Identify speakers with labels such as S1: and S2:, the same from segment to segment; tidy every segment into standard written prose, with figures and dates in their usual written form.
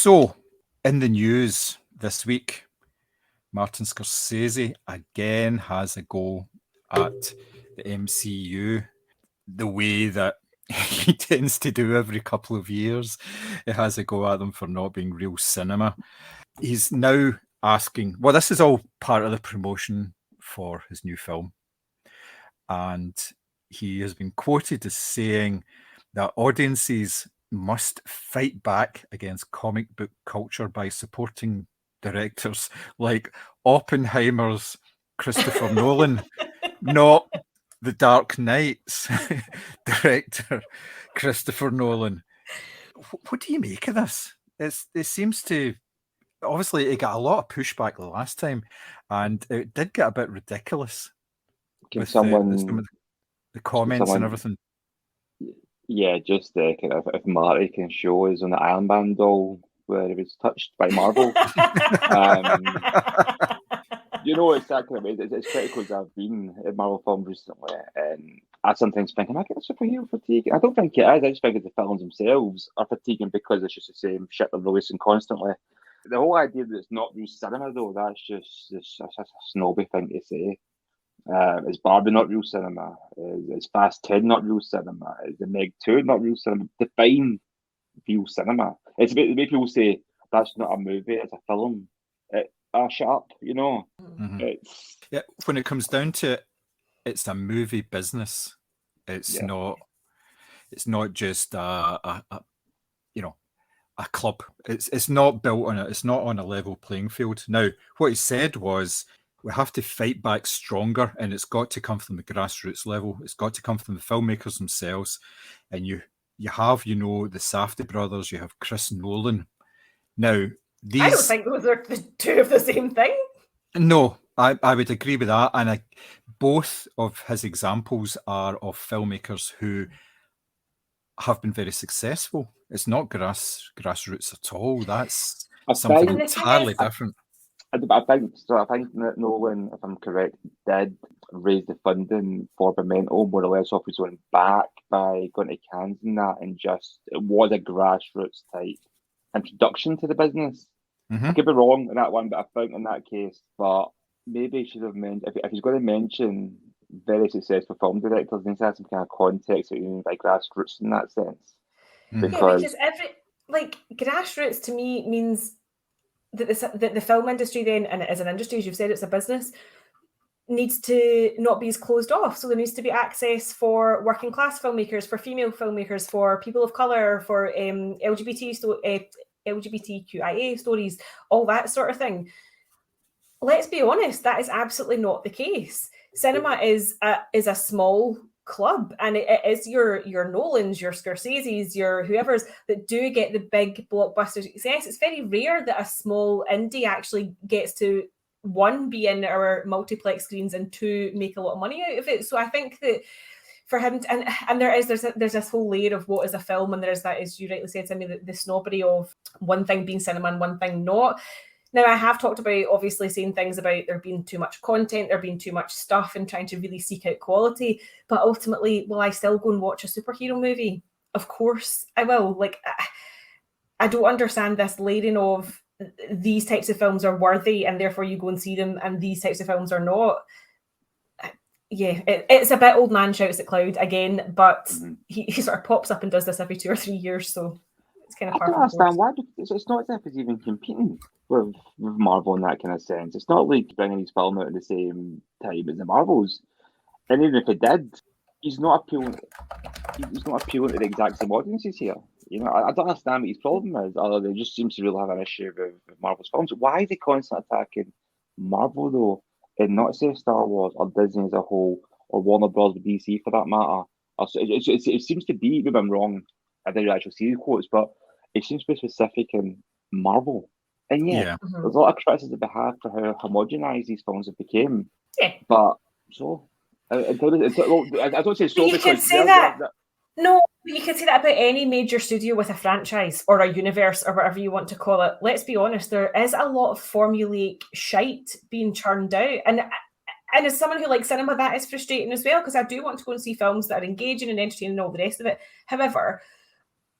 S1: So, in the news this week, Martin Scorsese again has a go at the MCU the way that he tends to do every couple of years. He has a go at them for not being real cinema. He's now asking, well, this is all part of the promotion for his new film. And he has been quoted as saying that audiences must fight back against comic book culture by supporting directors like Oppenheimer's Christopher Nolan, not the Dark Knight's director Christopher Nolan. What do you make of this? It seems to, obviously it got a lot of pushback the last time, and it did get a bit ridiculous with some of the comments and everything.
S2: Yeah, just kind of if Marty can show us on the Iron Man doll where it was touched by Marvel. You know, it's that kind of way. It's critical as I've been in Marvel films recently, and I sometimes think, am I getting superhero fatigue? I don't think it is. I just think the films themselves are fatiguing because it's just the same shit they're releasing constantly. The whole idea that it's not real cinema, though, that's just a snobby thing to say. Is Barbie not real cinema? Is Fast 10 not real cinema? Is the Meg 2 not real cinema? Define real cinema. It's the way people say, that's not a movie, it's a film. Shut up, you know.
S1: Yeah, when it comes down to it, it's a movie business. It's not just a club. It's not built on it. It's not on a level playing field. Now, what he said was, we have to fight back stronger, and it's got to come from the grassroots level. It's got to come from the filmmakers themselves. And you have, the Safdie brothers, you have Chris Nolan. Now,
S3: I don't think those are the two of the same thing.
S1: No, I would agree with that. And both of his examples are of filmmakers who have been very successful. It's not grassroots at all. That's something entirely different.
S2: I think that Nolan, if I'm correct, did raise the funding for Memento more or less off his own back by going to Cannes and that, and just it was a grassroots type introduction to the business. I could be wrong in that one, but I think in that case, but maybe he should have mentioned, if he's going to mention very successful film directors, he needs to have some kind of context that you mean by grassroots in that sense.
S3: Because grassroots to me means that the film industry then, and as an industry, as you've said, it's a business, needs to not be as closed off. So there needs to be access for working class filmmakers, for female filmmakers, for people of colour, for LGBTQIA stories, all that sort of thing. Let's be honest, that is absolutely not the case. Cinema is a small club, and it is your Nolans, your Scorseses, your whoever's that do get the big blockbuster success. It's very rare that a small indie actually gets to, one, be in our multiplex screens, and two, make a lot of money out of it. So I think that for him, and there's this whole layer of what is a film, and there's that, as you rightly said to me, the snobbery of one thing being cinema and one thing not. Now, I have talked about, obviously, saying things about there being too much content, there being too much stuff, and trying to really seek out quality. But ultimately, will I still go and watch a superhero movie? Of course I will. Like, I don't understand this layering of these types of films are worthy, and therefore you go and see them, and these types of films are not. Yeah, it's a bit old man shouts at cloud again, but he sort of pops up and does this every 2 or 3 years, so it's kind of.
S2: I don't understand why. It's not as if he's even competing with Marvel in that kind of sense. It's not like bringing his film out at the same time as the Marvels. And even if it did, he's not appealing. He's not appealing to the exact same audiences here. You know, I don't understand what his problem is. Although he just seems to really have an issue with Marvel's films. Why is he constantly attacking Marvel though, and not say Star Wars or Disney as a whole, or Warner Bros. With DC for that matter? It seems to be, maybe I'm wrong, I didn't actually see the quotes, but it seems to be specific in Marvel. And there's a lot of criticism to be had for how homogenized these films have become.
S3: Yeah.
S2: But so, I don't say so.
S3: But you could say that. No, you could say that about any major studio with a franchise or a universe or whatever you want to call it. Let's be honest, there is a lot of formulaic shite being churned out. And as someone who likes cinema, that is frustrating as well, because I do want to go and see films that are engaging and entertaining and all the rest of it. However,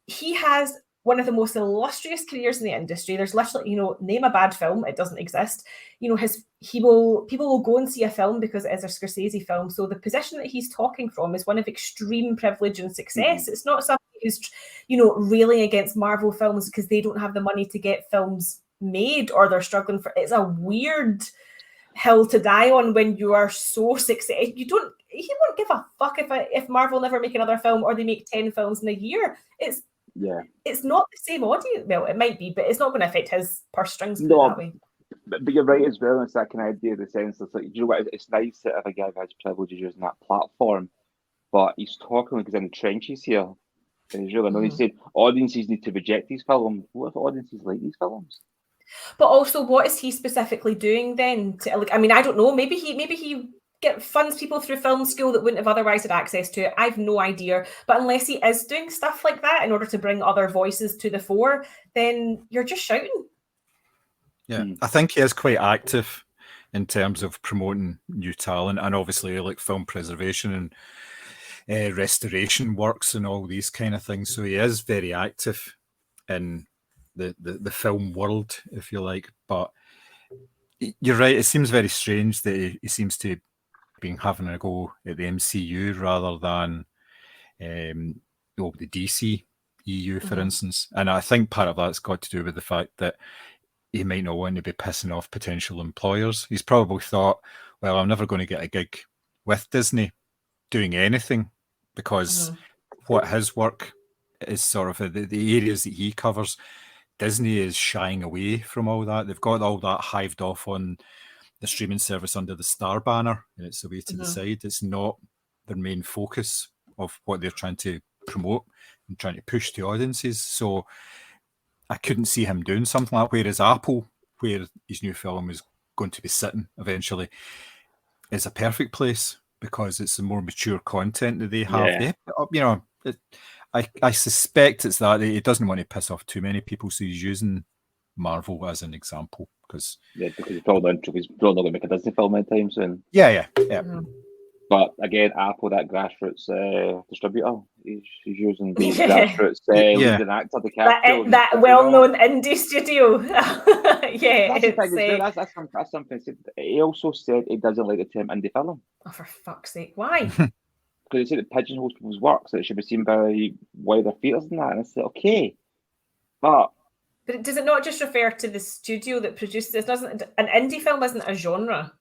S3: he has one of the most illustrious careers in the industry. There's literally, name a bad film, it doesn't exist. People will go and see a film because it is a Scorsese film. So the position that he's talking from is one of extreme privilege and success. It's not somebody who's, railing against Marvel films because they don't have the money to get films made or they're struggling for. It's a weird hill to die on when you are so successful. He won't give a fuck if Marvel never make another film or they make 10 films in a year. It's not the same audience. Well, it might be, but it's not going to affect his purse strings that way.
S2: But you're right as well. It's that kind of idea, the sense that, like, you know what? It's nice to have a guy who has privileges using that platform, but he's talking like he's in the trenches here, and he's really he's saying audiences need to reject these films. What if audiences like these films?
S3: But also, what is he specifically doing then? I don't know. Maybe he funds people through film school that wouldn't have otherwise had access to it. I have no idea. But unless he is doing stuff like that in order to bring other voices to the fore, then you're just shouting.
S1: Yeah, I think he is quite active in terms of promoting new talent and obviously like film preservation and restoration works and all these kind of things. So he is very active in the film world, if you like. But you're right, it seems very strange that he seems to being having a go at the MCU rather than the DC EU, for instance. And I think part of that's got to do with the fact that he might not want to be pissing off potential employers. He's probably thought, well, I'm never going to get a gig with Disney doing anything because what his work is sort of the areas that he covers, Disney is shying away from all that. They've got all that hived off on the streaming service under the Star banner, and it's away to the side. It's not their main focus of what they're trying to promote and trying to push to audiences. So I couldn't see him doing something like that. Whereas Apple, where his new film is going to be sitting eventually, is a perfect place because it's the more mature content that they have. I suspect it's that he doesn't want to piss off too many people, so he's using Marvel as an example because
S2: he's probably not going to make a Disney film anytime soon.
S1: Yeah.
S2: But again, Apple, that grassroots distributor, he's using the grassroots leading actor to capture
S3: that well-known indie studio.
S2: That's something. He also said he doesn't like the term indie film.
S3: Oh, for fuck's sake! Why?
S2: Because he said it pigeonholes people's work, so it should be seen by wider theatres than that. And I said, okay, but
S3: does it not just refer to the studio that produces it? Doesn't an indie film isn't a genre?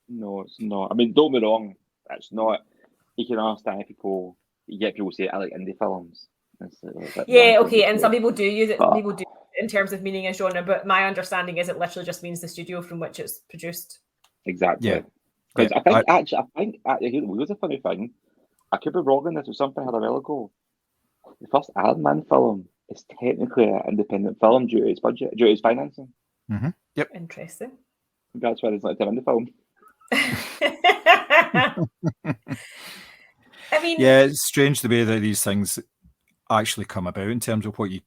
S2: No, it's not. I mean, don't be wrong. It's not. You can understand if you get people say, I like indie films.
S3: Okay, and some people do use it. People do in terms of meaning a genre, but my understanding is it literally just means the studio from which it's produced.
S2: Exactly.
S1: Yeah.
S2: Because I think here's a funny thing. I could be wrong on this or something I had a while ago. The first Iron Man film is technically an independent film due to its budget, due to its financing.
S1: Mm-hmm. Yep.
S3: Interesting.
S2: That's why there's not a indie film.
S3: I mean,
S1: it's strange the way that these things actually come about in terms of what you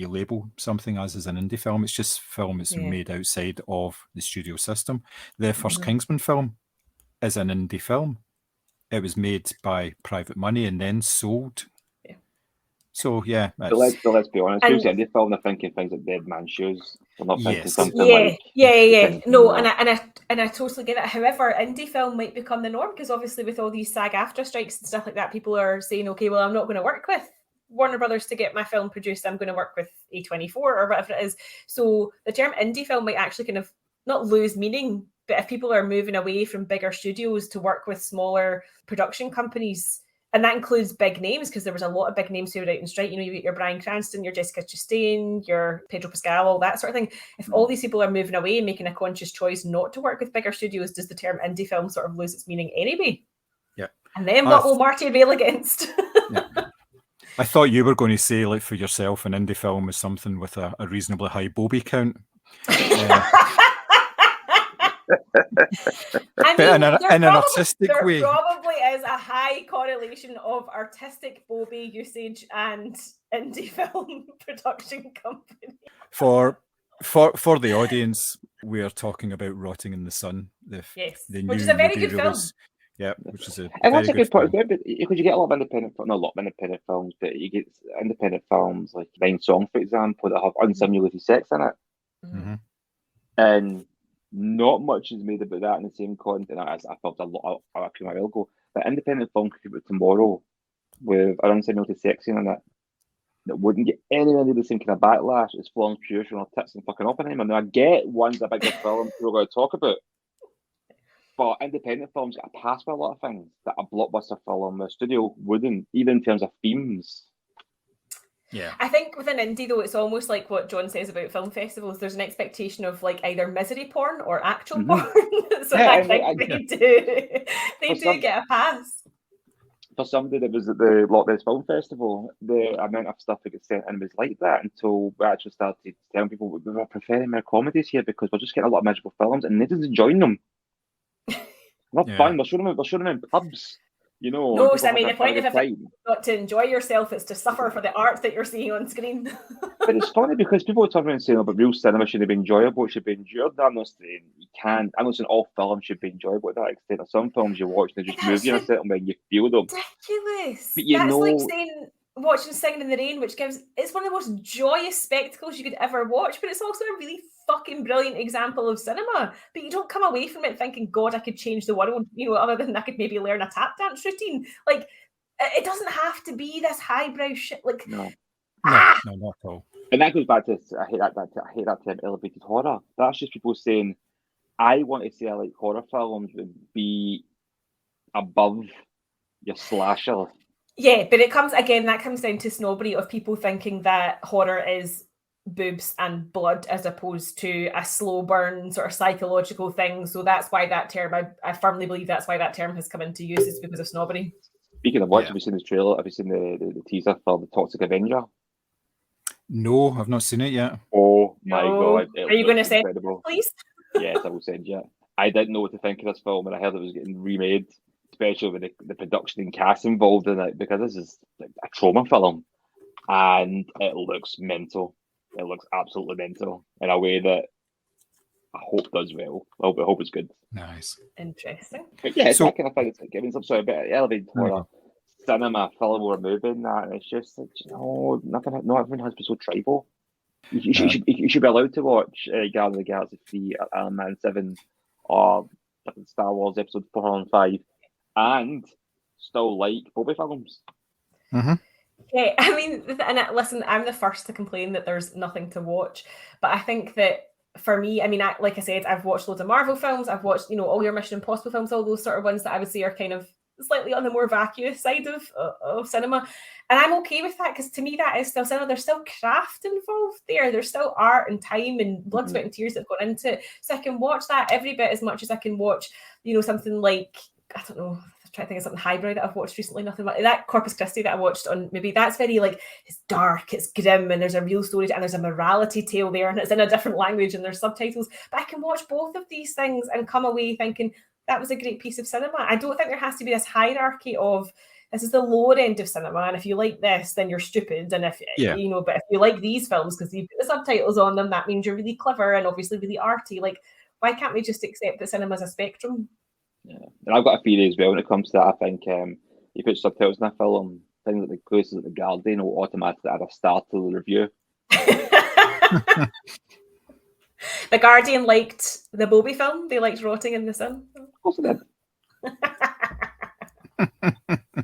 S1: label something as an indie film. It's just film that's made outside of the studio system. The first Kingsman film is an indie film. It was made by private money and then sold.
S3: Yeah.
S2: So let's be honest. Who's indie film? They're thinking things like Dead Man's Shoes. They're not thinking something
S3: No, and I totally get it. However, indie film might become the norm because obviously with all these SAG-AFTRA strikes and stuff like that, people are saying, okay, well, I'm not going to work with Warner Brothers to get my film produced. I'm going to work with A24 or whatever it is. So the term indie film might actually kind of not lose meaning, but if people are moving away from bigger studios to work with smaller production companies, and that includes big names, because there was a lot of big names who were out in strike. You get your Bryan Cranston, your Jessica Chastain, your Pedro Pascal, all that sort of thing. If all these people are moving away and making a conscious choice not to work with bigger studios, does the term indie film sort of lose its meaning anyway?
S1: Yeah.
S3: And then what will Marty rail against?
S1: Yeah. I thought you were going to say, like, for yourself, an indie film is something with a reasonably high Bobby count.
S3: I mean,
S1: in an artistic way.
S3: There probably is a high correlation of artistic Bobby usage and indie film production company.
S1: For the audience, we are talking about Rotting in the Sun.
S3: Yes,
S1: the
S3: which
S1: new
S3: is a very
S1: movie
S3: good film.
S1: Yeah, which is a
S2: And
S1: very
S2: that's a
S1: good
S2: good point,
S1: film.
S2: because you get a lot of independent, not a lot of independent films, but you get independent films like Nine Song, for example, that have unsimulated sex in it,
S1: Mhm.
S2: and not much is made about that in the same content. As I felt a few while ago, that independent film could come out tomorrow with an unsimulated sex scene in it that wouldn't get anywhere near the same kind of backlash as Florence Pugh on her tits and fucking Oppenheimer. Now I get one's a bigger film we're going to talk about. But independent films get a pass for a lot of things that a blockbuster film or studio wouldn't, even in terms of themes.
S1: Yeah.
S3: I think with an indie though, it's almost like what John says about film festivals. There's an expectation of like either misery porn or actual porn. So
S2: Yeah,
S3: I
S2: and
S3: think they do get a pass.
S2: For somebody that was at the Loch Ness Film Festival, the amount of stuff that gets sent in was like that until we actually started telling people we were preferring more comedies here because we're just getting a lot of miserable films and they just enjoying them. Not fun. We're showing them in pubs, you know.
S3: No,
S2: so
S3: I mean the point of it is not to enjoy yourself; it's to suffer for the art that you're seeing on screen.
S2: But it's funny because people are talking around saying, "Oh, but real cinema should be enjoyable. It should be endured." I'm not saying you can't. I'm not saying all films should be enjoyable to that extent. There's some films you watch and they just move you in a certain way and you feel them.
S3: Ridiculous.
S2: But
S3: That's like saying watching Singing in the Rain, which it's one of the most joyous spectacles you could ever watch, but it's also a really fucking brilliant example of cinema. But you don't come away from it thinking, God, I could change the world, you know, other than I could maybe learn a tap dance routine. Like, it doesn't have to be this highbrow shit. Like,
S1: no, not at all.
S2: And that goes back to I hate that term elevated horror. That's just people saying, I want to say I like horror films would be above your slasher.
S3: Yeah, but that comes down to snobbery of people thinking that horror is boobs and blood as opposed to a slow burn sort of psychological thing. So that's why that term, I firmly believe that's why that term has come into use, is because of snobbery.
S2: Speaking of which, have you seen this trailer? Have you seen the teaser for The Toxic Avenger?
S1: No, I've not seen it yet.
S2: Oh my God.
S3: Are you going to say it, please?
S2: Yes, I will send you. I didn't know what to think of this film, and I heard it was getting remade, especially with the production and cast involved in it, because this is like a trauma film, and it looks mental. It looks absolutely mental in a way that I hope does well. I hope it's good.
S1: Nice.
S3: Interesting.
S2: But yeah, it's that kind of thing. It's like giving some sort of bit of elevated horror, cinema, film, or movie, and that. And it's just like, not everyone has to be so tribal. You should be allowed to watch Guardians of the Galaxy 3, Iron Man 7, or Star Wars Episode 405, and still like Bobby films.
S1: Mm-hmm.
S3: Yeah, I mean, and listen, I'm the first to complain that there's nothing to watch, but I think that for me, I mean, like I said, I've watched loads of Marvel films, I've watched, all your Mission Impossible films, all those sort of ones that I would say are kind of slightly on the more vacuous side of cinema, and I'm okay with that, because to me that is still cinema. There's still craft involved there, there's still art and time and blood, sweat and tears that have gone into it, so I can watch that every bit as much as I can watch, something like, I don't know, I'm trying to think of something highbrow that I've watched recently. Nothing like that. Corpus Christi that I watched on, maybe that's very like, it's dark, it's grim, and there's a real story and there's a morality tale there, and it's in a different language and there's subtitles. But I can watch both of these things and come away thinking that was a great piece of cinema. I don't think there has to be this hierarchy of, this is the lower end of cinema, and if you like this, then you're stupid. And if but if you like these films because you put the subtitles on them, that means you're really clever and obviously really arty. Like, why can't we just accept that cinema's a spectrum?
S2: Yeah, and I've got a theory as well when it comes to that. I think you put subtitles in a film, things like the places like the Guardian will automatically add a star to the review.
S3: The Guardian liked the Bobby film. They liked Rotting in the Sun.
S2: Of course they did.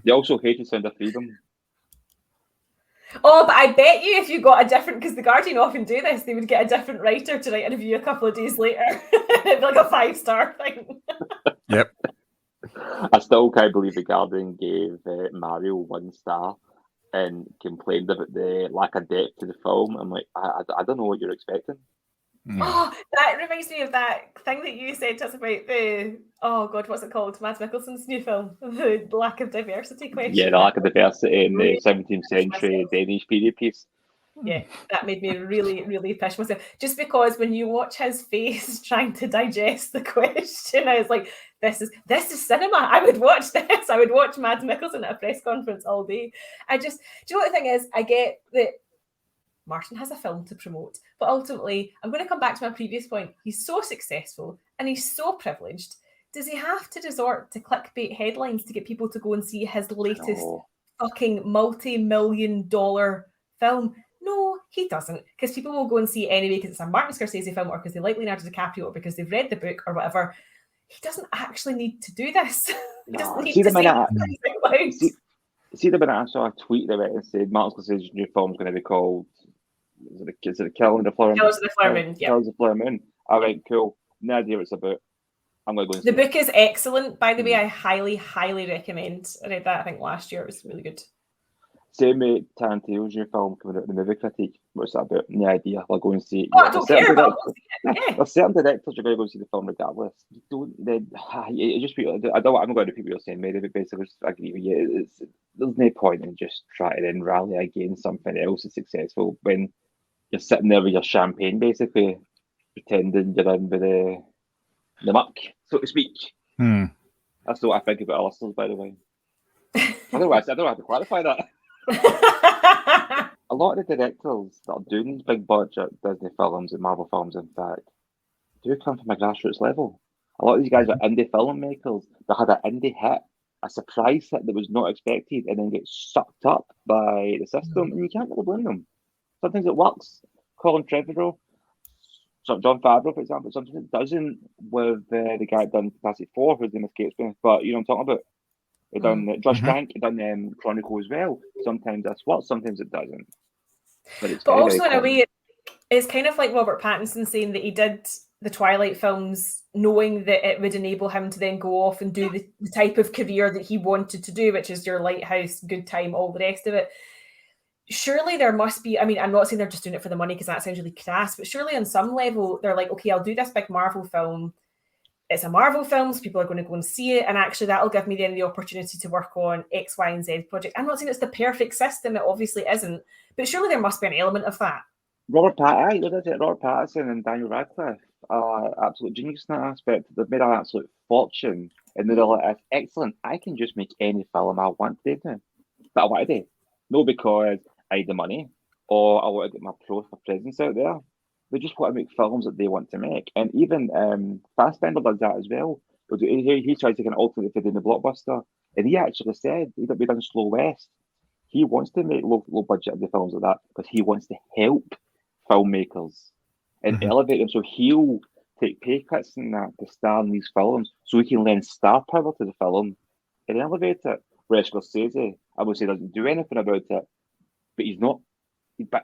S2: They also hated Sound of Freedom.
S3: Oh, but I bet you if you got a different, because the Guardian often do this, they would get a different writer to write a review a couple of days later. It'd be like a 5-star thing.
S1: Yep.
S2: I still can't believe the Guardian gave Mario 1 star and complained about the lack of depth to the film. I'm like, I don't know what you're expecting.
S3: Oh, that reminds me of that thing that you said to us about what's it called? Mads Mikkelsen's new film, the lack of diversity question.
S2: Yeah, the lack of diversity in the 17th century Danish period piece.
S3: Yeah, that made me really, really piss myself. Just because when you watch his face trying to digest the question, I was like, this is cinema. I would watch this. I would watch Mads Mikkelsen at a press conference all day. Do you know what the thing is? I get that Martin has a film to promote, but ultimately, I'm going to come back to my previous point. He's so successful and he's so privileged. does he have to resort to clickbait headlines to get people to go and see his latest fucking multi-million-dollar film? No, he doesn't, because people will go and see it anyway because it's a Martin Scorsese film, or because they like Leonardo DiCaprio, or because they've read the book or whatever. He doesn't actually need to do this. He doesn't need to say
S2: See the minute I saw a tweet that went and said Martin Scorsese's new film is going to be called is it Killers of the Flower Moon? Killers of the Flower Moon. I went, cool. No idea what it's about. I'm going to go and see
S3: the book is excellent, by the way. I highly, highly recommend. I read that, I think, last year. It was really good.
S2: Same with Tarantino's new film coming out, the movie critique. What's that about? No idea. I'll go and see it.
S3: Oh, I don't care about it.
S2: There's certain directors you're going to go see the film regardless. It just I'm not going to repeat what you're saying, Mary, but basically I agree with you. There's no point in just trying to then rally against something else that's successful when you're sitting there with your champagne, basically pretending you're in with the muck, so to speak. That's what I think about our listeners, by the way. I don't have to clarify that. A lot of the directors that are doing these big budget Disney films and Marvel films, in fact, do come from a grassroots level. A lot of these guys are indie filmmakers that had an indie hit, a surprise hit that was not expected, and then get sucked up by the system, and you can't really blame them. Sometimes it works. Colin Trevorrow, John Favreau, for example, sometimes it doesn't with the guy that done Fantastic Four, whose name escapes me, but you know what I'm talking about. He done Josh Trank, he done Chronicle as well. Sometimes that's what, sometimes it doesn't. But
S3: also, in a way, it's kind of like Robert Pattinson saying that he did the Twilight films knowing that it would enable him to then go off and do the type of career that he wanted to do, which is your Lighthouse, Good Time, all the rest of it. Surely there must be, I mean, I'm not saying they're just doing it for the money because that sounds really crass, but surely on some level they're like, okay, I'll do this big Marvel film. It's a Marvel film, so people are going to go and see it, and actually that'll give me then the opportunity to work on X, Y, and Z project. I'm not saying it's the perfect system, it obviously isn't, but surely there must be an element of that.
S2: Robert Pattinson and Daniel Radcliffe are absolute genius in that aspect. They've made an absolute fortune, and they're like, excellent, I can just make any film I want to do. That I want to do. No, because I need the money, or I want to get my presence out there. They just want to make films that they want to make. And even Fassbender does that as well. He tried to kind of alternate for doing the blockbuster. And he actually said, he'd done Slow West. He wants to make low budget films like that because he wants to help filmmakers and elevate them. So he'll take pay cuts in that to star in these films so he can lend star power to the film and elevate it. Whereas Scorsese, I would say, doesn't do anything about it. But he's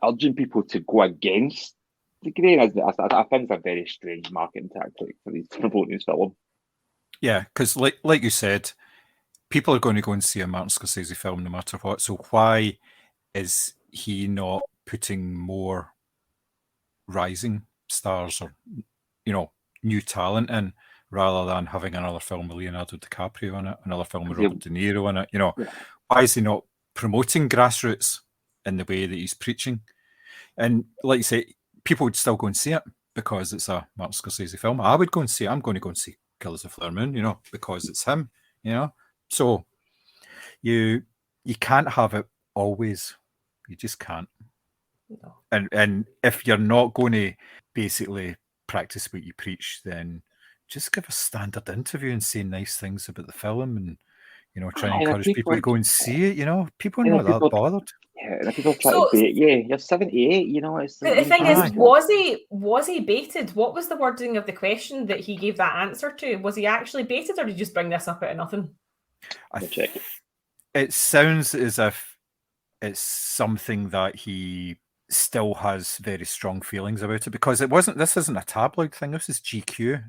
S2: urging people to go against the grain. I think it's a very strange marketing tactic for these promoting this film.
S1: Yeah, because like you said, people are going to go and see a Martin Scorsese film no matter what. So why is he not putting more rising stars or, new talent in rather than having another film with Leonardo DiCaprio in it, another film with Robert De Niro in it? Why is he not promoting grassroots in the way that he's preaching? And like you say, people would still go and see it because it's a Martin Scorsese film. I would go and see it. I'm going to go and see Killers of the Flower Moon, because it's him, So you can't have it always. You just can't.
S3: No.
S1: And if you're not going to basically practice what you preach, then just give a standard interview and say nice things about the film and, try and encourage people to go and see it, People are not that bothered.
S2: Yeah, and people try to bait you. You're 78, It's
S3: the thing is, was he baited? What was the wording of the question that he gave that answer to? Was he actually baited, or did he just bring this up out of nothing?
S1: It sounds as if it's something that he still has very strong feelings about it, because this isn't a tabloid thing. This is GQ.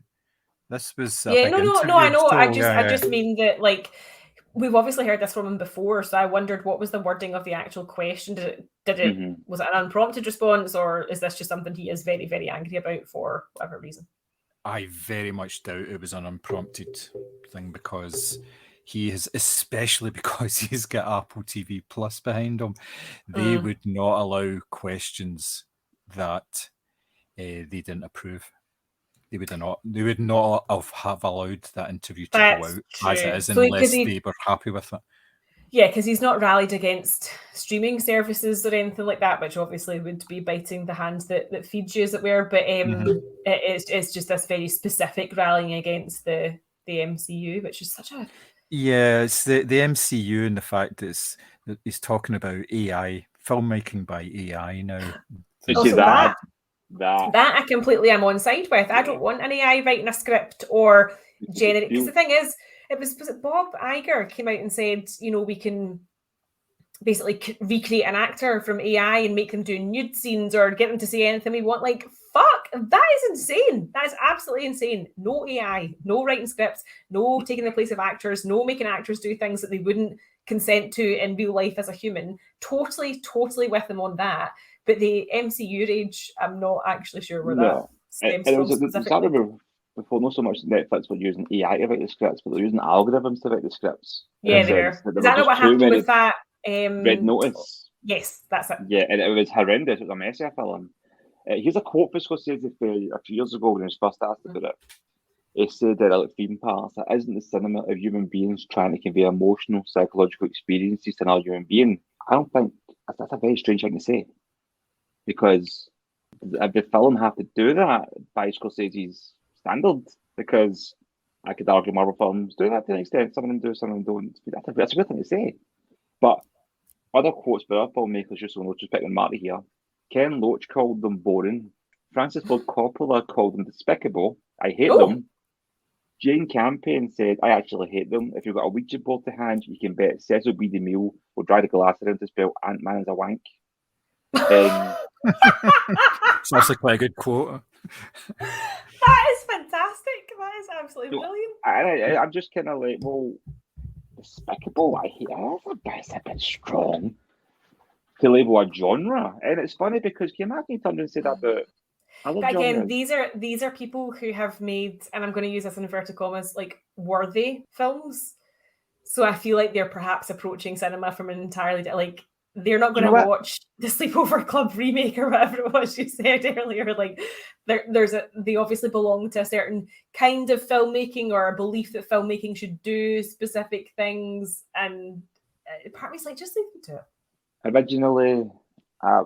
S1: This was
S3: no, I know. So, I just mean that, like, we've obviously heard this from him before, so I wondered what was the wording of the actual question. Was it an unprompted response, or is this just something he is very, very angry about for whatever reason?
S1: I very much doubt it was an unprompted thing, because especially because he's got Apple TV Plus behind him, they would not allow questions that they didn't approve. They would not have allowed that interview to go out as it is, unless they were happy with it.
S3: Yeah, because he's not rallied against streaming services or anything like that, which obviously would be biting the hand that feeds you, as it were. But it's just this very specific rallying against the the MCU, which is such a
S1: it's the MCU and the fact that he's talking about AI, filmmaking by AI now.
S2: You
S3: Also
S2: see that
S3: I completely am on side with. I don't want an AI writing a script or generate, because the thing is, was it Bob Iger came out and said, we can basically recreate an actor from AI and make them do nude scenes or get them to say anything we want. Like, fuck, that is insane. That is absolutely insane. No AI, no writing scripts, no taking the place of actors, no making actors do things that they wouldn't consent to in real life as a human. Totally with them on that. But the MCU rage, I'm not actually sure where that stems from specifically.
S2: Before, not so much Netflix were using AI to write the scripts, but they're using algorithms to write the scripts.
S3: Yeah, they were. Is that not what happened with that?
S2: Red Notice.
S3: Yes, that's it.
S2: Yeah, and it was horrendous. It was a messy film. Here's a quote for Scorsese a few years ago when he was first asked about it. He said that like theme parks, it isn't the cinema of human beings trying to convey emotional, psychological experiences to another human being. I don't think that's a very strange thing to say, because the film have to do that by Scorsese's standards. Because I could argue Marvel films do that to an extent. Some of them do, some of them don't. That's a good thing to say. But other quotes by other filmmakers, just so just picking Marty here. Ken Loach called them boring. Francis Ford Coppola called them despicable. I hate them. Jane Campion said, I actually hate them. If you've got a Ouija board to hand, you can bet Cecil B. DeMille will dry the glass around to spell Ant-Man is a wank.
S1: It's actually quite a good quote.
S3: That is fantastic. That is absolutely brilliant.
S2: I'm just kind of like, well, despicable. I hate it. That's a bit strong to label a genre. And it's funny because can you imagine he turned and said that about other
S3: but again,
S2: genres?
S3: these are people who have made, and I'm going to use this in inverted commas, like worthy films. So I feel like they're perhaps approaching cinema from an entirely like they're not going to watch the Sleepover Club remake or whatever it was you said earlier. Like they obviously belong to a certain kind of filmmaking or a belief that filmmaking should do specific things, and part of me's like, just leave them to it.
S2: Originally,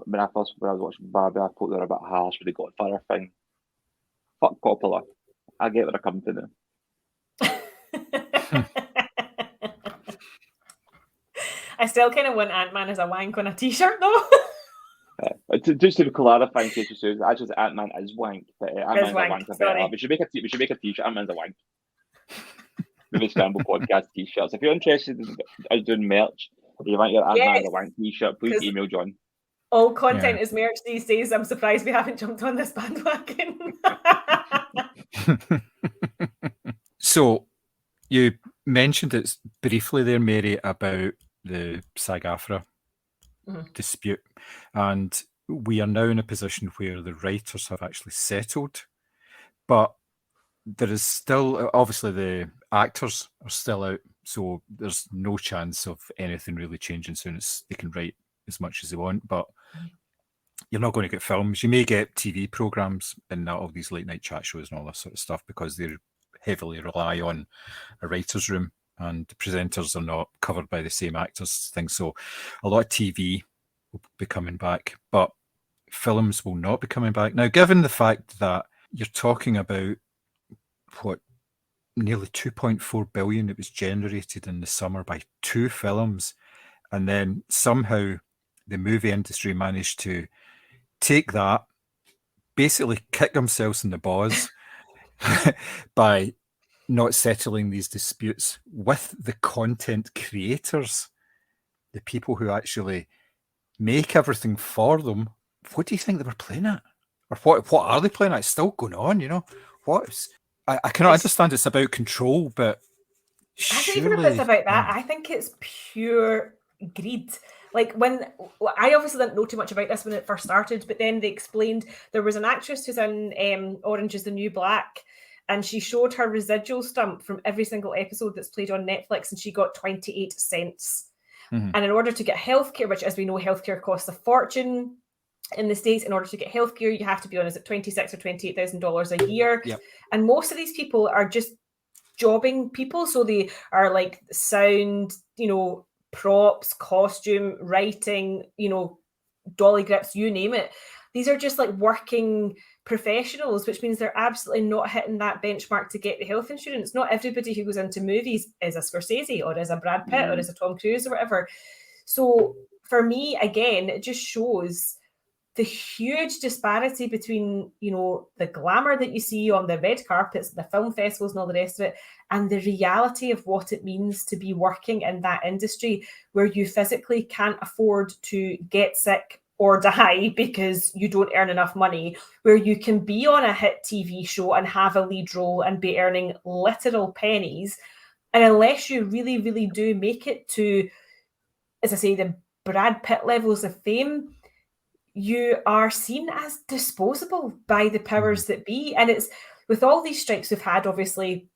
S2: when I was watching Barbie, I thought they were a bit harsh with the Godfather thing. Fuck Coppola. I get what they're coming to do.
S3: I still kind of want Ant-Man as a wank on a t-shirt though.
S2: Just to clarify, in case you say, actually Ant-Man is wank, but Ant-Man's a wank. We should make a t-shirt. Ant-Man's a wank. Moviescramble podcast t-shirts. If you're interested in doing merch, if you want your Ant-Man's a wank t-shirt, please email John.
S3: All content is merch these days. I'm surprised we haven't jumped on this bandwagon.
S1: So you mentioned it briefly there, Mary, about the SAG-AFTRA dispute, and we are now in a position where the writers have actually settled, but there is still, obviously the actors are still out, so there's no chance of anything really changing soon as they can write as much as they want, but you're not going to get films. You may get TV programs and all these late night chat shows and all that sort of stuff, because they heavily rely on a writer's room, and the presenters are not covered by the same actors things. So a lot of TV will be coming back, but films will not be coming back. Now, given the fact that you're talking about nearly 2.4 billion it was generated in the summer by 2 films, and then somehow the movie industry managed to take that, basically kick themselves in the balls by not settling these disputes with the content creators, the people who actually make everything for them. What do you think they were playing at? Or what are they playing at? It's still going on, I cannot understand it's about control, but
S3: I don't even know if it's about that. I think it's pure greed. Like, when I obviously didn't know too much about this when it first started, but then they explained there was an actress who's in Orange is the New Black, and she showed her residual stump from every single episode that's played on Netflix, and she got 28 cents. Mm-hmm. And in order to get healthcare, which, as we know, healthcare costs a fortune in the States, in order to get healthcare, you have to be on, is it $26,000 or $28,000 a year?
S1: Yep. And
S3: most of these people are just jobbing people. So they are like sound, props, costume, writing, dolly grips, you name it. These are just like working professionals, which means they're absolutely not hitting that benchmark to get the health insurance. Not everybody who goes into movies is a Scorsese or is a Brad Pitt or is a Tom Cruise or whatever. So for me, again, it just shows the huge disparity between, you know, the glamour that you see on the red carpets, the film festivals and all the rest of it, and the reality of what it means to be working in that industry where you physically can't afford to get sick or die because you don't earn enough money, where you can be on a hit TV show and have a lead role and be earning literal pennies. And unless you really, really do make it to, as I say, the Brad Pitt levels of fame, you are seen as disposable by the powers that be. And it's with all these strikes we've had, obviously,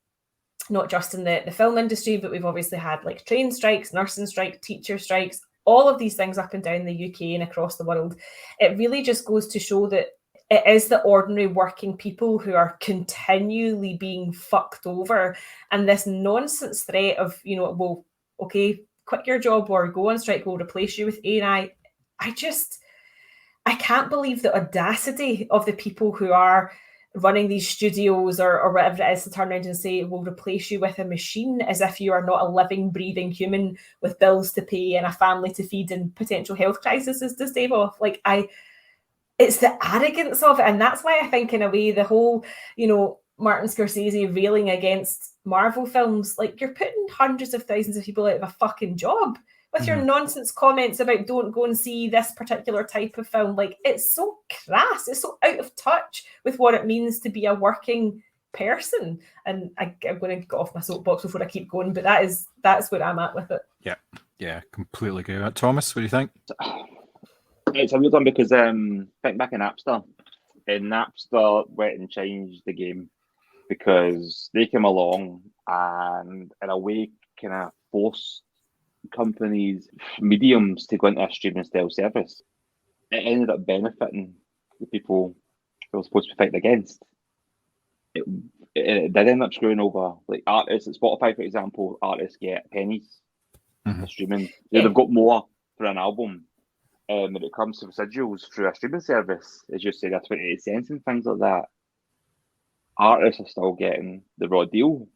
S3: not just in the film industry, but we've obviously had like train strikes, nursing strikes, teacher strikes, all of these things up and down the UK and across the world. It really just goes to show that it is the ordinary working people who are continually being fucked over. And this nonsense threat of, you know, well, okay, quit your job or go on strike, we'll replace you with AI. I can't believe the audacity of the people who are running these studios or whatever it is to turn around and say, we'll replace you with a machine, as if you are not a living, breathing human with bills to pay and a family to feed and potential health crises to stave off. Like, it's the arrogance of it. And that's why I think, in a way, the whole, you know, Martin Scorsese railing against Marvel films, like, you're putting hundreds of thousands of people out of a fucking job with your nonsense comments about don't go and see this particular type of film. Like, it's so crass. It's so out of touch with what it means to be a working person. And I'm going to get off my soapbox before I keep going, but that's where I'm at with it.
S1: Yeah, completely agree with that. Thomas, what do you think?
S2: It's a weird one because think back in Napster, and Napster went and changed the game because they came along and in a way kind of forced companies, mediums to go into a streaming style service. It ended up benefiting the people who were supposed to be fighting against. It did end up screwing over like artists at Spotify, for example. Artists get pennies for streaming. They've got more for an album. When it comes to residuals through a streaming service, as you say, they're 28 cents and things like that. Artists are still getting the raw deal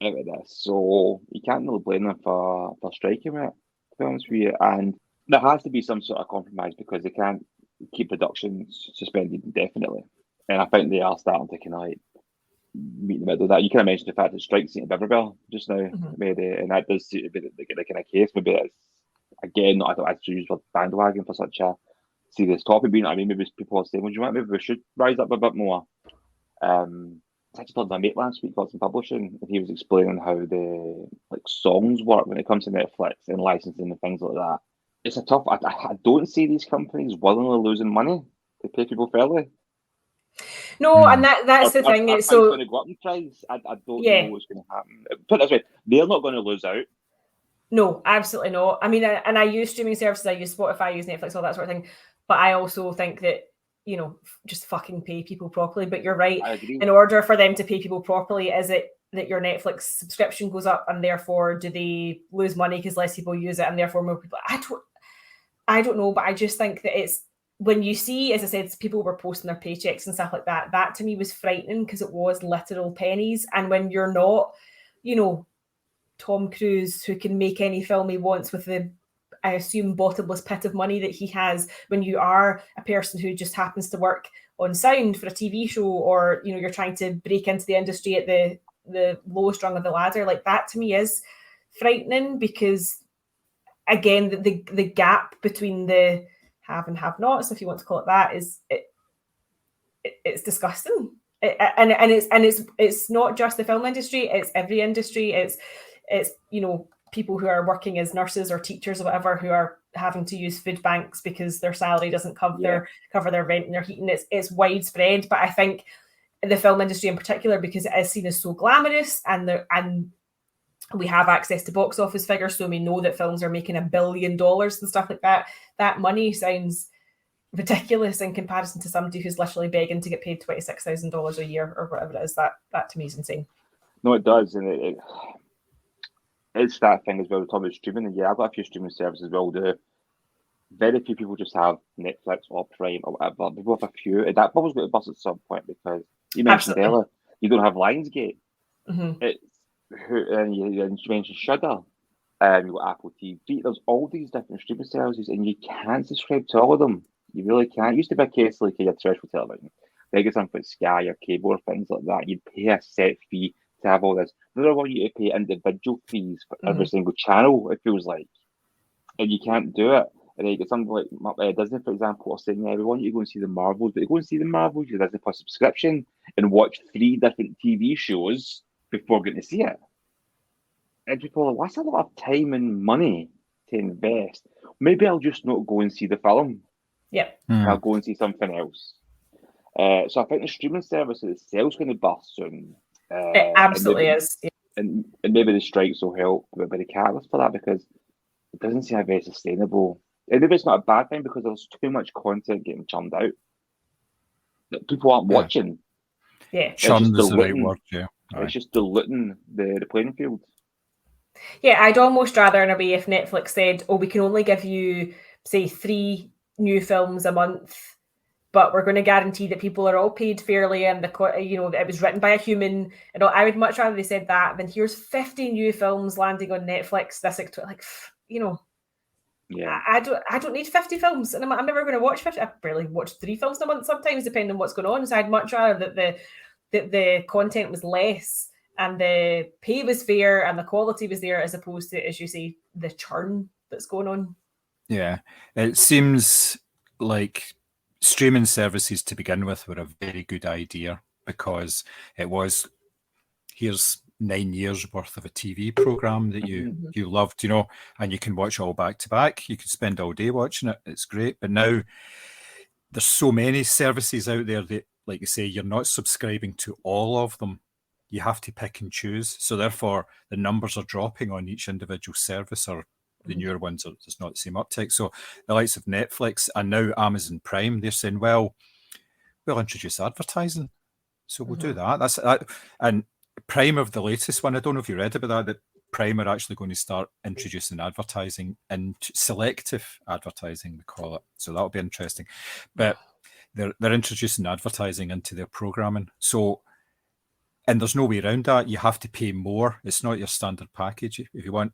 S2: out of this, so you can't really blame them for striking it, to be honest with you. And there has to be some sort of compromise because they can't keep productions suspended indefinitely. And I think they are starting to kind of like meet in the middle of that. You kind of mentioned the fact that strikes in Beverville just now, maybe, and that does seem to be the kind of case. Maybe it's, again, I don't actually use the bandwagon for such a serious topic. But, you know what I mean? Maybe people are saying, well, do you know what, maybe we should rise up a bit more. I just talked to my mate last week about some publishing, and he was explaining how the like songs work when it comes to Netflix and licensing and things like that. It's a tough. I don't see these companies willingly losing money to pay people fairly.
S3: No, and that's the thing.
S2: It's
S3: so
S2: going to go up in price. I don't know what's going to happen. Put it this way, they're not going to lose out.
S3: No, absolutely not. I mean, and I use streaming services. I use Spotify, I use Netflix, all that sort of thing. But I also think that, you know, just fucking pay people properly. But you're right.
S2: I agree.
S3: In order for them to pay people properly, is it that your Netflix subscription goes up and therefore do they lose money because less people use it and therefore more people? I don't know, but I just think that it's when you see, as I said, people were posting their paychecks and stuff like that. That to me was frightening because it was literal pennies. And when you're not, you know, Tom Cruise, who can make any film he wants with the, I assume, bottomless pit of money that he has, when you are a person who just happens to work on sound for a TV show, or, you know, you're trying to break into the industry at the lowest rung of the ladder, like that to me is frightening because, again, the gap between the have and have nots, if you want to call it that, is it's disgusting. And it's not just the film industry, it's every industry. It's you know, people who are working as nurses or teachers or whatever who are having to use food banks because their salary doesn't cover their rent and their heating. It's widespread, but I think the film industry in particular, because it is seen as so glamorous and we have access to box office figures, so we know that films are making $1 billion and stuff like that. That money sounds ridiculous in comparison to somebody who's literally begging to get paid $26,000 a year or whatever it is. That to me is insane.
S2: No, it does, and it's that thing as well. We're talking about streaming, and yeah, I've got a few streaming services as well. very few people just have Netflix or Prime or whatever. People have a few, and that bubble's going to bust at some point because you mentioned
S3: Absolutely.
S2: earlier you don't have Lionsgate.
S3: Mm-hmm.
S2: And you mentioned Shudder, you've got Apple TV. There's all these different streaming services, and you can't subscribe to all of them. You really can't. It used to be a case like your terrestrial television. They get something like Sky or cable or things like that. You'd pay a set fee to have all this. They don't want you to pay individual fees for every single channel, it feels like. And you can't do it. And then you get something like Disney, for example, or saying, yeah, we want you to go and see the Marvels, but you go and see the Marvels, you Disney Plus subscription, and watch 3 different TV shows before getting to see it. And people are like, that's a lot of time and money to invest. Maybe I'll just not go and see the film.
S3: Yep.
S2: I'll go and see something else. So I think the streaming service itself is going to burst soon.
S3: It absolutely is. Yeah.
S2: And maybe the strikes will help with the catalyst for that because it doesn't seem very sustainable. And maybe it's not a bad thing because there's too much content getting churned out that people aren't watching.
S3: Yeah.
S1: Churned is the right word, yeah.
S2: It's just diluting the playing field.
S3: Yeah, I'd almost rather in a way if Netflix said, oh, we can only give you, say, 3 new films a month, but we're going to guarantee that people are all paid fairly and it was written by a human. I would much rather they said that than here's 50 new films landing on Netflix this October.
S2: Yeah.
S3: I don't need 50 films, and I'm never going to watch 50. I barely watch 3 films a month sometimes, depending on what's going on. So I'd much rather that the content was less and the pay was fair and the quality was there, as opposed to, as you say, the churn that's going on.
S1: Yeah, it seems like streaming services to begin with were a very good idea because it was, here's 9 years worth of a TV program that you loved, and you can watch all back to back. You can spend all day watching it. It's great. But now there's so many services out there that, like you say, you're not subscribing to all of them. You have to pick and choose. So therefore, the numbers are dropping on each individual service, or the newer ones there's not the same uptake. So the likes of Netflix and now Amazon Prime, they're saying, well, we'll introduce advertising. So we'll do that. That's and Prime of the latest one, I don't know if you read about that Prime are actually going to start introducing advertising, and selective advertising, we call it. So that'll be interesting. But they're introducing advertising into their programming. So, and there's no way around that. You have to pay more. It's not your standard package. If you want,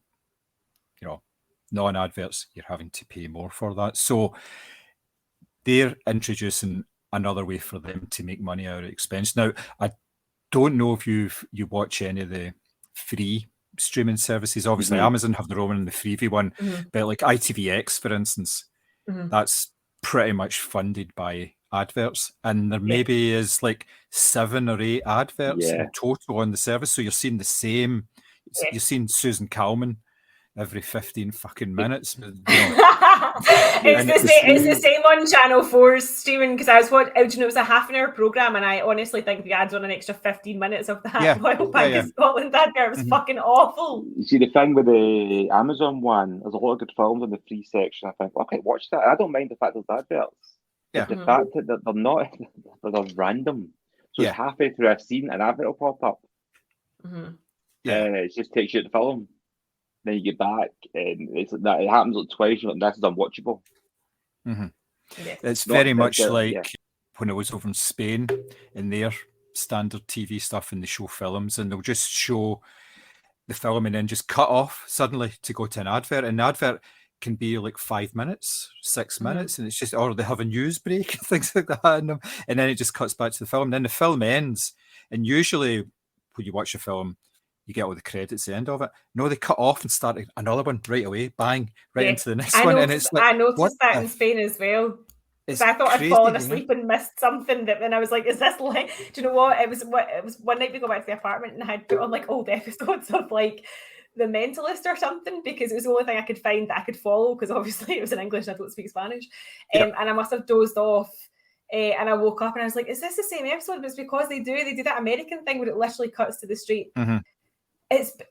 S1: non-adverts, you're having to pay more for that. So they're introducing another way for them to make money out of expense. Now, I don't know if you watch any of the free streaming services. Obviously, Amazon have their own and the freebie one, but like ITVX, for instance, that's pretty much funded by adverts, and there maybe is like 7 or 8 adverts in total on the service. So you're seeing the same. You're seeing Susan Calman every 15 fucking minutes.
S3: It's the same on Channel 4's streaming, because I was watching, it was a half-an-hour programme, and I honestly think the ads on an extra 15 minutes of that Royal Bank of Scotland advert was fucking awful.
S2: You see, the thing with the Amazon one, there's a lot of good films in the free section. I think, okay, watch that. I don't mind the fact there's adverts. Yeah. The fact that they're not, they're random. So it's halfway through a scene, an advert will pop up. And it just takes you to the film. Then you get back, and it's like that. It happens like twice. You're like, this is unwatchable.
S1: It's very much like when I was over in Spain in their standard TV stuff, and they show films, and they'll just show the film and then just cut off suddenly to go to an advert. And the advert can be like 5 minutes, 6 minutes, and it's just, or they have a news break and things like that, and then it just cuts back to the film. And then the film ends, and usually when you watch a film, you get all the credits at the end of it. No, they cut off and start another one right away, bang, right into the next one. And it's like,
S3: I noticed that in Spain as well. So I thought I'd fallen asleep and missed something, that then I was like, is this like, do you know what? It was one night we go back to the apartment and I had put on like old episodes of like The Mentalist or something, because it was the only thing I could find that I could follow, because obviously it was in English and I don't speak Spanish. And I must have dozed off. And I woke up and I was like, is this the same episode? But it's because they do that American thing where it literally cuts to the straight.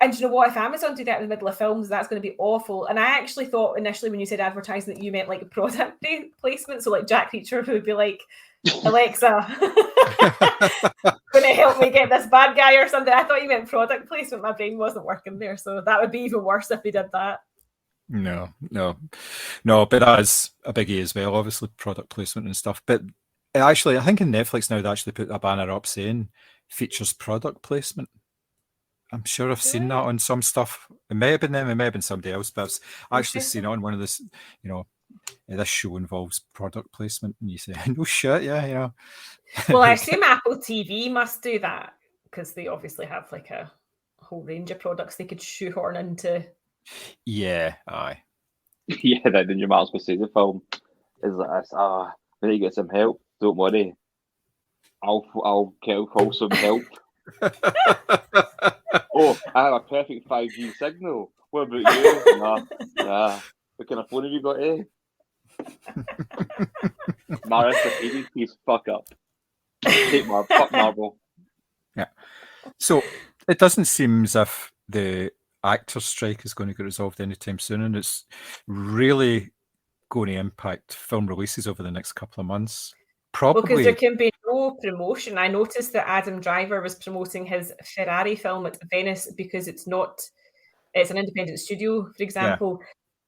S3: And you know what? If Amazon do that in the middle of films, that's going to be awful. And I actually thought initially when you said advertising that you meant like product placement. So like Jack Reacher would be like, Alexa, going to help me get this bad guy or something. I thought you meant product placement. My brain wasn't working there. So that would be even worse if they did that.
S1: No, but that is a biggie as well, obviously, product placement and stuff. But actually, I think in Netflix now they actually put a banner up saying features product placement. I'm sure I've seen that on some stuff. It may have been them, it may have been somebody else, but I've actually seen it on one of this, this show involves product placement, and you say, no shit, yeah.
S3: Well, I assume Apple TV must do that because they obviously have like a whole range of products they could shoehorn into.
S1: Yeah, aye.
S2: Yeah, that the new Marin Scorsese film is like this. We need to get some help. Don't worry, I'll call some help. Oh, I have a perfect 5G signal. What about you? Nah. What kind of phone have you got, eh? Marin Scorsese, please fuck up. Fuck Marvel.
S1: Yeah. So it doesn't seem as if the actors' strike is going to get resolved anytime soon, and it's really going to impact film releases over the next couple of months. Probably
S3: because there can be no promotion. I noticed that Adam Driver was promoting his Ferrari film at Venice because it's an independent studio, for example. Yeah.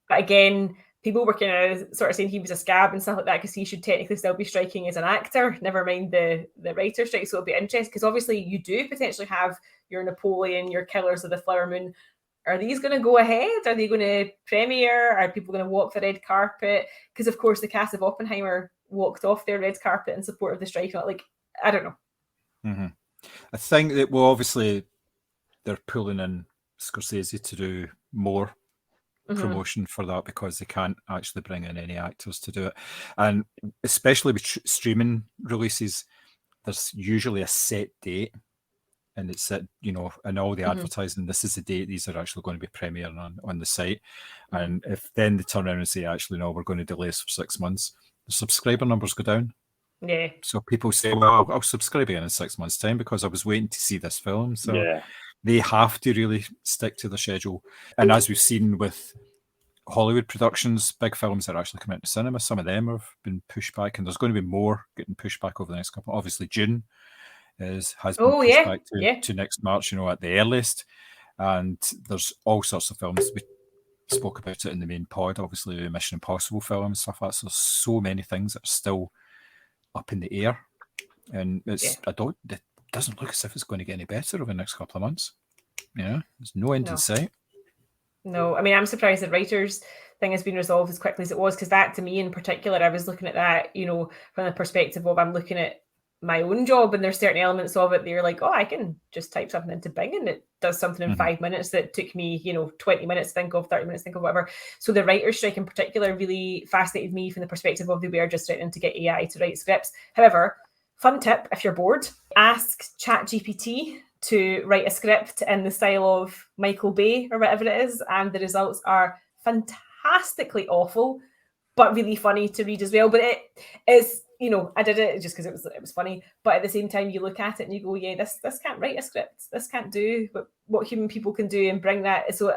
S3: But again, people were kind of sort of saying he was a scab and stuff like that because he should technically still be striking as an actor, never mind the writer strike. So it'll be interesting because obviously you do potentially have your Napoleon, your Killers of the Flower Moon. Are these going to go ahead? Are they going to premiere? Are people going to walk the red carpet? Because, of course, the cast of Oppenheimer walked off their red carpet in support of the strike. Like, I don't know.
S1: Mm-hmm. I think that, well, obviously, they're pulling in Scorsese to do more promotion for that because they can't actually bring in any actors to do it. And especially with streaming releases, there's usually a set date. And it's that, and all the advertising, this is the date these are actually going to be premiering on the site. And if then they turn around and say, actually, no, we're going to delay this for 6 months, the subscriber numbers go down.
S3: Yeah.
S1: So people say, well, I'll subscribe again in 6 months' time because I was waiting to see this film. So they have to really stick to the schedule. And as we've seen with Hollywood productions, big films that are actually coming out to cinema, some of them have been pushed back, and there's going to be more getting pushed back over the next couple. Obviously, June has been pushed back to next March, at the earliest. And there's all sorts of films. We spoke about it in the main pod, obviously, the Mission Impossible film and stuff like that. So there's so many things that are still up in the air. And it doesn't look as if it's going to get any better over the next couple of months. There's no end in sight.
S3: No, I mean, I'm surprised the writers thing has been resolved as quickly as it was, because that, to me in particular, I was looking at that, from the perspective of I'm looking at my own job, and there's certain elements of it that you're like, oh, I can just type something into Bing and it does something in 5 minutes that took me, 20 minutes to think of, 30 minutes to think of, whatever. So the writer's strike in particular really fascinated me from the perspective of they were just threatening to get AI to write scripts. However, fun tip, if you're bored, ask ChatGPT to write a script in the style of Michael Bay or whatever it is, and the results are fantastically awful, but really funny to read as well. But it is, I did it just because it was funny. But at the same time, you look at it and you go, yeah, this can't write a script. This can't do what human people can do and bring that. So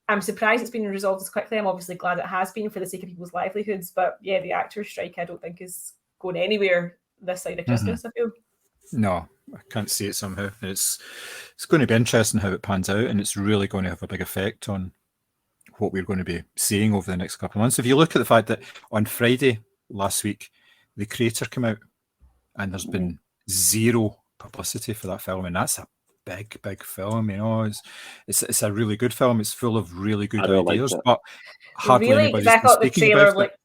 S3: I'm surprised it's been resolved as quickly. I'm obviously glad it has been for the sake of people's livelihoods. But yeah, the actors' strike, I don't think is going anywhere this side of Christmas, I feel.
S1: No, I can't see it somehow. It's going to be interesting how it pans out, and it's really going to have a big effect on what we're going to be seeing over the next couple of months. If you look at the fact that on Friday last week, The Creator came out, and there's been zero publicity for that film, and that's a big film. It's a really good film. It's full of really good ideas, but hardly anybody's been speaking about it.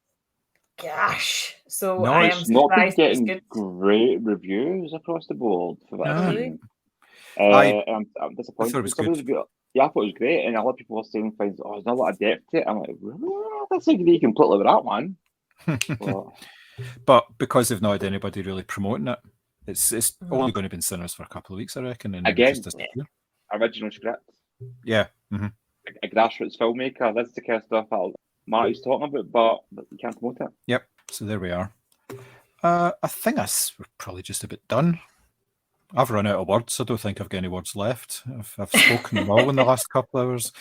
S3: Gosh, so
S2: no,
S3: I am surprised.
S2: It's not been getting great reviews across the board for that.
S3: Really?
S2: I'm disappointed.
S1: I thought it was good.
S2: Yeah, I thought it was great, and a lot of people were saying things. Oh, there's not a lot of depth to it. I'm like, I disagree completely with that one.
S1: But because they've not had anybody really promoting it, it's only going to be in cinemas for a couple of weeks, I reckon. And
S2: again, original script.
S1: Yeah.
S2: A grassroots filmmaker. That's the kind of stuff Marty's talking about, but you can't promote it.
S1: Yep. So there we are. I think we're probably just a bit done. I've run out of words. I don't think I've got any words left. I've spoken them all in the last couple of hours.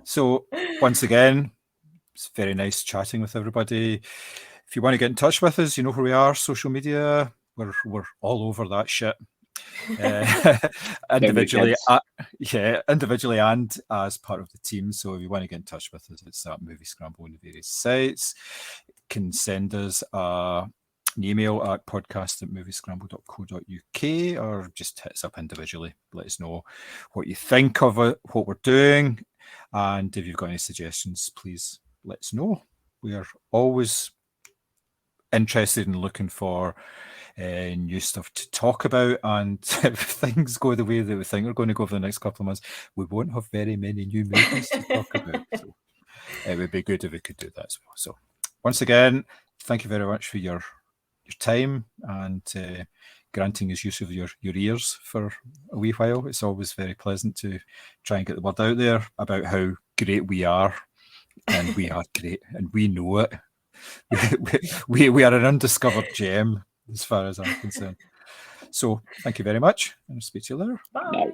S1: So once again, it's very nice chatting with everybody. If you want to get in touch with us, you know where we are. Social media, we're all over that shit. individually,
S2: kids.
S1: individually and as part of the team. So if you want to get in touch with us, it's at Moviescramble on the various sites. You can send us an email at podcast@moviescramble.co.uk, or just hit us up individually. Let us know what you think of it, what we're doing, and if you've got any suggestions, please let us know. We are always interested in looking for new stuff to talk about, and if things go the way that we think they're going to go for the next couple of months, we won't have very many new movies to talk about. So it would be good if we could do that as well. So once again, thank you very much for your time and granting us use of your ears for a wee while. It's always very pleasant to try and get the word out there about how great we are, and we are great, and we know it. We are an undiscovered gem as far as I'm concerned. So thank you very much, and I'll speak to you later.
S3: Bye.